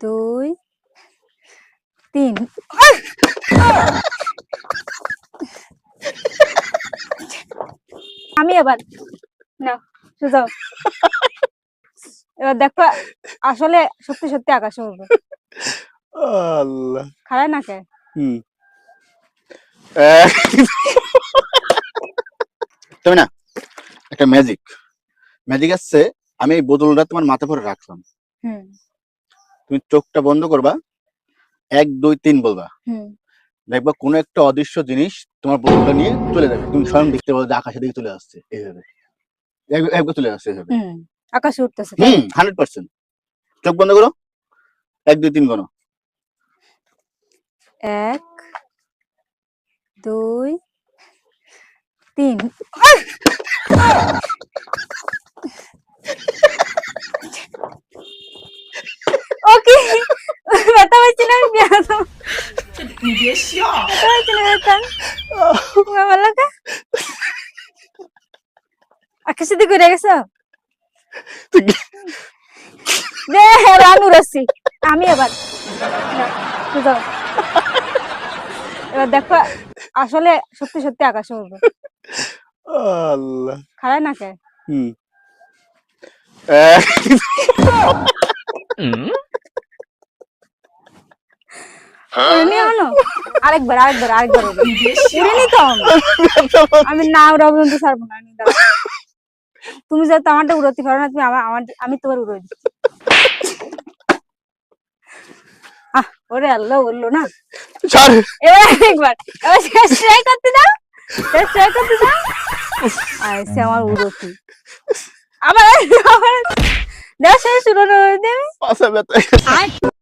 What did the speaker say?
2 3 আমি এবার না সোজা এবার দেখো আসলে সত্যি সত্যি আকাশে উড়বে আল্লাহ খারাপ না কে তুমি না একটা ম্যাজিক আছে আমি এই বোতলটা তোমার মাথা পরে রাখলাম হুম তুমি চোখটা বন্ধ করবা 1 2 3 বলবা হুম দেখবা কোনো একটা অদৃশ্য জিনিস তোমার বোতলটা নিয়ে চলে যাবে তুমি স্বয়ং দেখতে পাবে যে আকাশের দিকে চলে আসছে এইভাবে একবার চলে আসছে এইভাবে হুম আকাশে উঠতেছে 100% চোখ বন্ধ করো 1 2 3 গণো 1 2 3 ওকে ব্যথা পাচ্ছি না ব্যথা পাচ্ছি না ব্যথা ভালো লাগে আকাশে দিকে উড়ে গেছো দে আমি উড়াচ্ছি আমি এবার না, সোজা। এবার দেখো আসলে সত্যি সত্যি আকাশে উড়বে আল্লাহ খারাপ না কে উড়েনি এখনো আরেকবার উড়েনি তো আমি না উড়াবো কিন্তু ছাড়বো না আমি দাঁড়াও। তুমি যেহেতু আমারটা উড়াতে পারো না তুমি আমি তোমার উড়ে দিচ্ছি ওরে আল্লাহ বললো না এবার আরেকবার এবার শেষ ট্রাই করতে দাও আইসে আমার উড়তি আবার দেখ শেষ উড়ানো দেবে